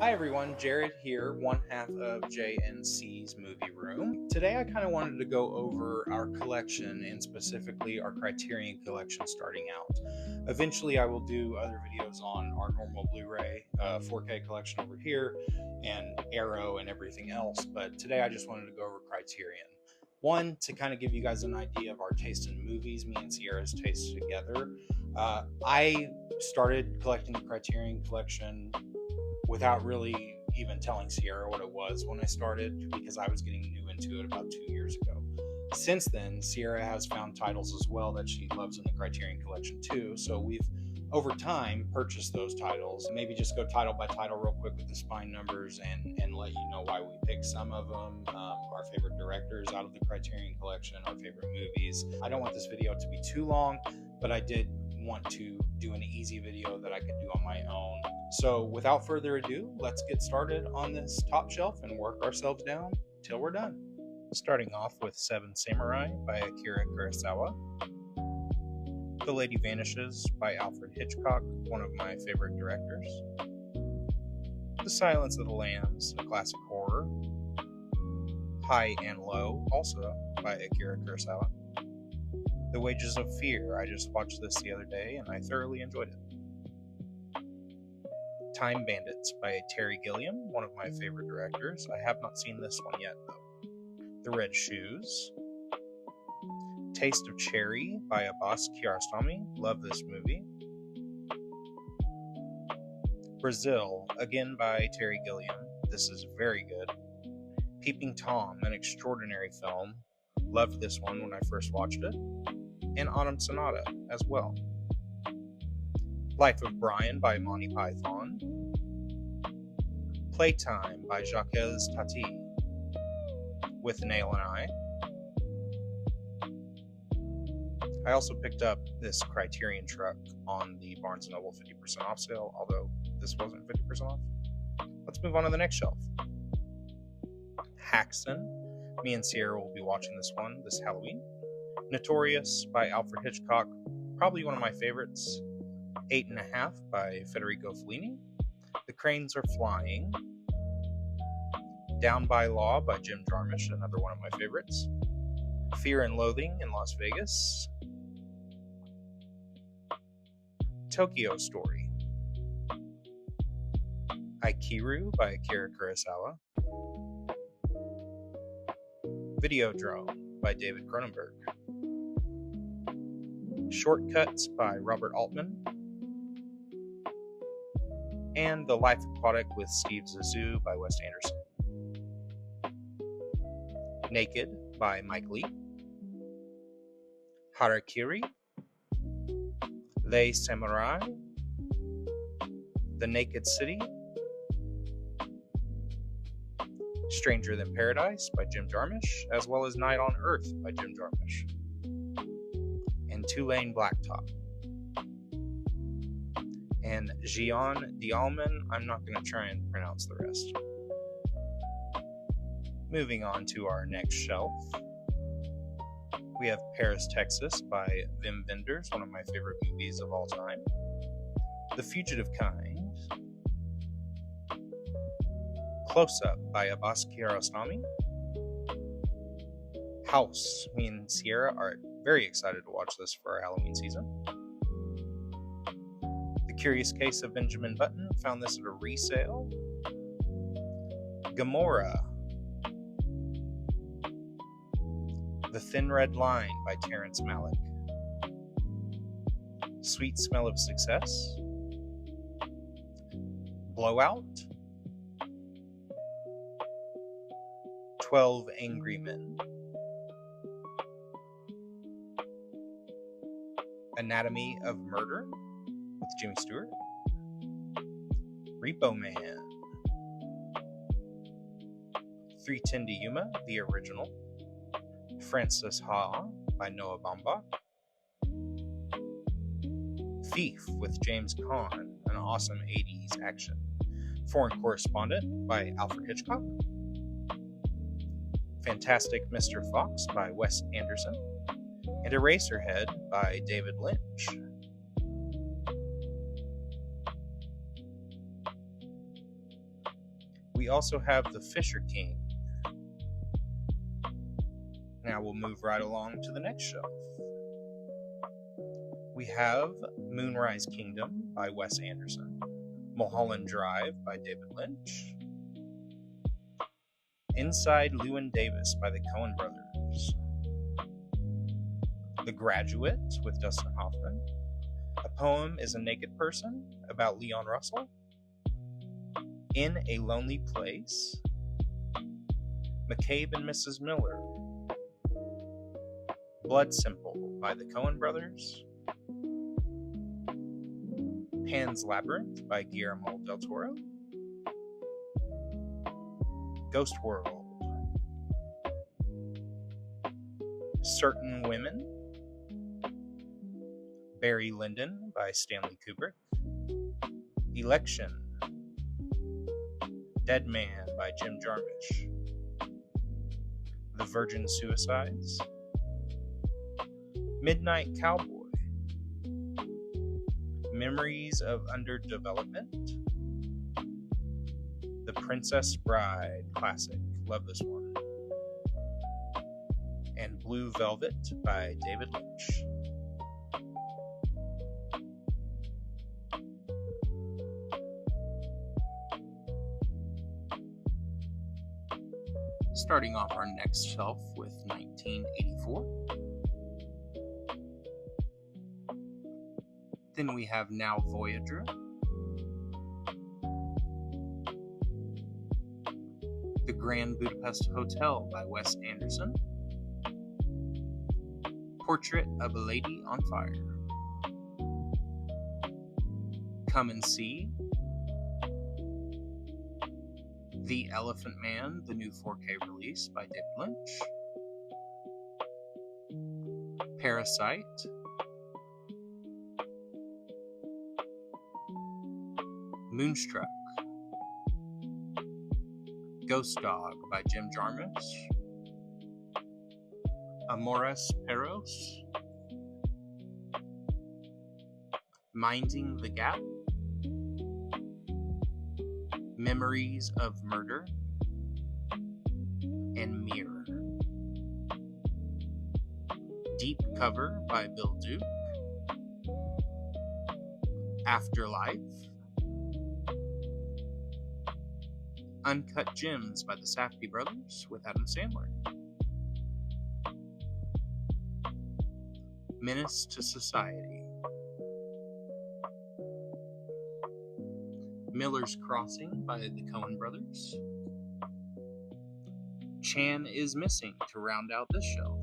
Hi everyone, Jared here, one half of JNC's Movie Room. Today I kind of wanted to go over our collection and specifically our Criterion collection starting out. Eventually I will do other videos on our normal Blu-ray 4K collection over here and Arrow and everything else, but today I just wanted to go over Criterion. One, to kind of give you guys an idea of our taste in movies, me and Sierra's taste together. I started collecting the Criterion collection without really even telling Sierra what it was when I started, because I was getting new into it about 2 years ago. Since then, Sierra has found titles as well that she loves in the Criterion collection too, so we've over time purchased those titles. Maybe just go title by title real quick with the spine numbers and let you know why we picked some of them, our favorite directors out of the Criterion collection, our favorite movies. I don't want this video to be too long, but I did want to do an easy video that I could do on my own. So without further ado, let's get started on this top shelf and work ourselves down till we're done. Starting off with Seven Samurai by Akira Kurosawa. The Lady Vanishes by Alfred Hitchcock, one of my favorite directors. The Silence of the Lambs, a classic horror. High and Low, also by Akira Kurosawa. The Wages of Fear, I just watched this the other day and I thoroughly enjoyed it. Time Bandits by Terry Gilliam, one of my favorite directors. I have not seen this one yet though. The Red Shoes. Taste of Cherry by Abbas Kiarostami, love this movie. Brazil, again by Terry Gilliam, this is very good. Peeping Tom, an extraordinary film, loved this one when I first watched it. And Autumn Sonata as well. Life of Brian by Monty Python. Playtime by Jacques Tati with Nail and I. I also picked up this Criterion truck on the Barnes & Noble 50% off sale, although this wasn't 50% off. Let's move on to the next shelf. Haxan. Me and Sierra will be watching this one this Halloween. Notorious by Alfred Hitchcock, probably one of my favorites. 8.5 by Federico Fellini. The Cranes Are Flying. Down by Law by Jim Jarmusch, another one of my favorites. Fear and Loathing in Las Vegas. Tokyo Story. Aikiru by Akira Kurosawa. Videodrome by David Cronenberg. Shortcuts by Robert Altman. And The Life Aquatic with Steve Zissou by Wes Anderson. Naked by Mike Leigh. Harakiri. They Samurai. The Naked City. Stranger Than Paradise by Jim Jarmusch, as well as Night on Earth by Jim Jarmusch. And Two-Lane Blacktop. And Gian Dialman, I'm not going to try and pronounce the rest. Moving on to our next shelf. We have Paris, Texas by Wim Wenders, one of my favorite movies of all time. The Fugitive Kind. Close Up by Abbas Kiarostami. House. Me and Sierra are very excited to watch this for our Halloween season. The Curious Case of Benjamin Button. Found this at a resale. Gomorrah. The Thin Red Line by Terrence Malick. Sweet Smell of Success. Blowout. 12 Angry Men. Anatomy of Murder with Jimmy Stewart. Repo Man. 310 to Yuma, the original. Frances Ha by Noah Baumbach. Thief with James Caan, an awesome 80s action. Foreign Correspondent by Alfred Hitchcock. Fantastic Mr. Fox by Wes Anderson. And Eraserhead by David Lynch. We also have The Fisher King. Now we'll move right along to the next shelf. We have Moonrise Kingdom by Wes Anderson, Mulholland Drive by David Lynch, Inside Llewyn Davis by the Coen brothers, The Graduate with Dustin Hoffman, A Poem is a Naked Person about Leon Russell, In a Lonely Place, McCabe and Mrs. Miller, Blood Simple by the Coen brothers, Pan's Labyrinth by Guillermo del Toro, Ghost World, Certain Women, Barry Lyndon by Stanley Kubrick, Election, Dead Man by Jim Jarmusch, The Virgin Suicides, Midnight Cowboy, Memories of Underdevelopment, The Princess Bride, classic, love this one, and Blue Velvet by David Lynch. Starting off our next shelf with 1984. Then we have Now Voyager, The Grand Budapest Hotel by Wes Anderson, Portrait of a Lady on Fire, Come and See, The Elephant Man, the new 4K release by David Lynch, Parasite, Moonstruck, Ghost Dog by Jim Jarmusch, Amores Perros, Minding the Gap, Memories of Murder, and Mirror. Deep Cover by Bill Duke, Afterlife, Uncut Gems by the Safdie brothers with Adam Sandler, Menace to Society, Miller's Crossing by the Coen brothers, Chan is Missing to round out this shelf,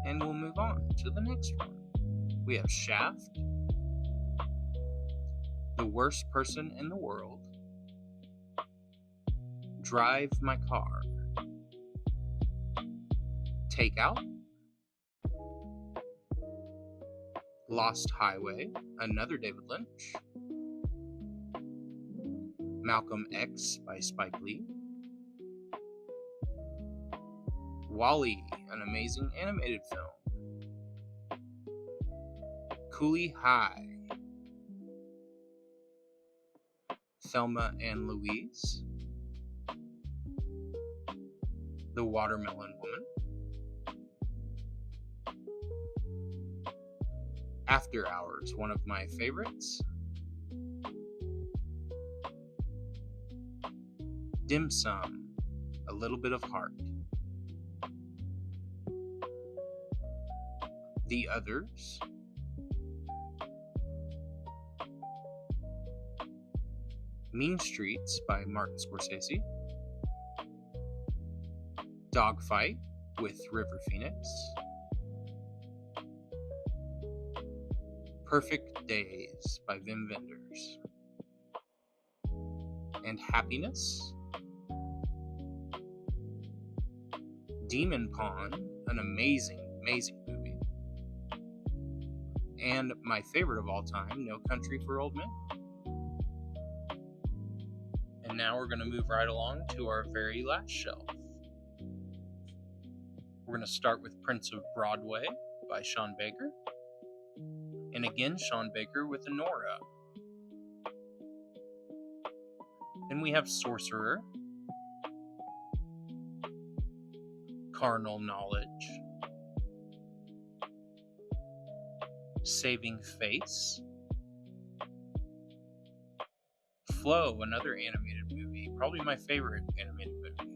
and we'll move on to the next one. We have Shaft, The Worst Person in the World, Drive My Car, Take Out, Lost Highway, another David Lynch, Malcolm X by Spike Lee, Wall-E, an amazing animated film, Cooley High, Thelma and Louise, The Watermelon Woman, After Hours, one of my favorites, Dim Sum, A Little Bit of Heart, The Others, Mean Streets by Martin Scorsese, Dogfight with River Phoenix, Perfect Days by Wim Wenders, and Happiness, Demon Pond, an amazing movie, and my favorite of all time, No Country for Old Men. And now we're going to move right along to our very last shelf. We're going to start with Prince of Broadway by Sean Baker, and again Sean Baker with Nora, Then we have Sorcerer, Carnal Knowledge, Saving Face, Flow, another animated movie, probably my favorite animated movie.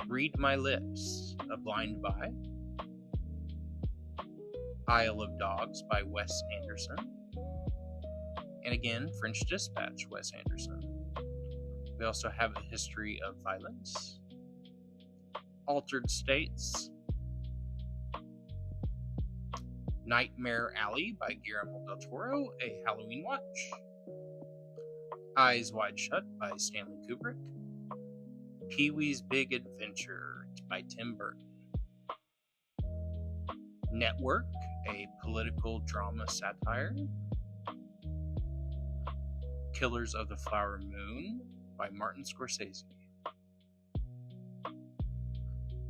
Read My Lips, A Blind Buy, Isle of Dogs by Wes Anderson, and again, French Dispatch, Wes Anderson. We also have A History of Violence, Altered States, Nightmare Alley by Guillermo del Toro, A Halloween Watch, Eyes Wide Shut by Stanley Kubrick, Pee-wee's Big Adventure by Tim Burton, Network, a political drama satire, Killers of the Flower Moon by Martin Scorsese,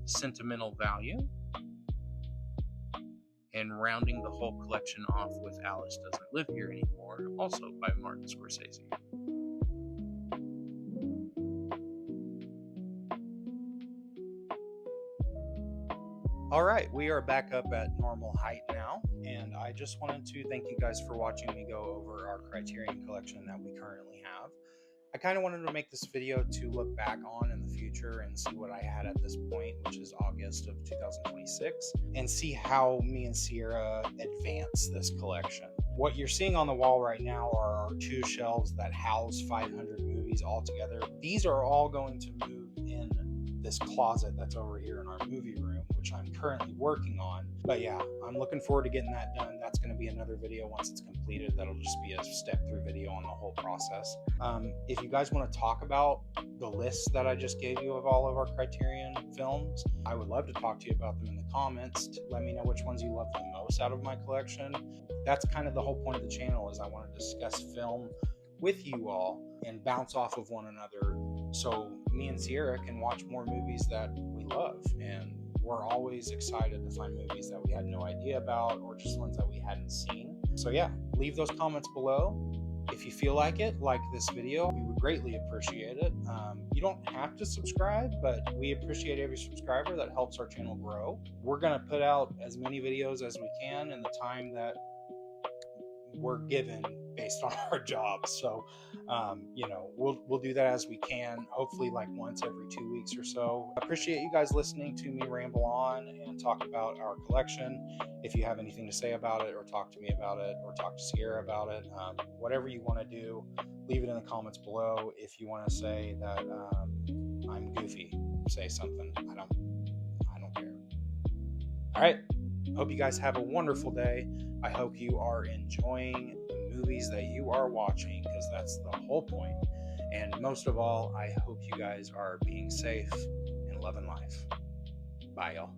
Sentimental Value, and rounding the whole collection off with Alice Doesn't Live Here Anymore, also by Martin Scorsese. Alright, we are back up at normal height now, and I just wanted to thank you guys for watching me go over our Criterion collection that we currently have. I kind of wanted to make this video to look back on in the future and see what I had at this point, which is August of 2026, and see how me and Sierra advance this collection. What you're seeing on the wall right now are our 2 shelves that house 500 movies all together. These are all going to move in this closet that's over here in our movie room, which I'm currently working on. But yeah, I'm looking forward to getting that done. That's going to be another video once it's completed. That'll just be a step through video on the whole process. If you guys want to talk about the lists that I just gave you of all of our Criterion films, I would love to talk to you about them in the comments. Let me know which ones you love the most out of my collection. That's kind of the whole point of the channel, is I want to discuss film with you all and bounce off of one another, so me and Sierra can watch more movies that we love. And we're always excited to find movies that we had no idea about, or just ones that we hadn't seen. So yeah, leave those comments below. If you feel like it, like this video, we would greatly appreciate it. You don't have to subscribe, but we appreciate every subscriber. That helps our channel grow. We're gonna put out as many videos as we can in the time that we're given based on our jobs. So we'll do that as we can, hopefully like once every 2 weeks or so. I appreciate you guys listening to me ramble on and talk about our collection. If you have anything to say about it, or talk to me about it, or talk to Sierra about it, whatever you want to do, leave it in the comments below. If you want to say that I'm goofy, say something. I don't care. All right, hope you guys have a wonderful day. I hope you are enjoying the movies that you are watching, because that's the whole point. And most of all, I hope you guys are being safe and loving life. Bye, y'all.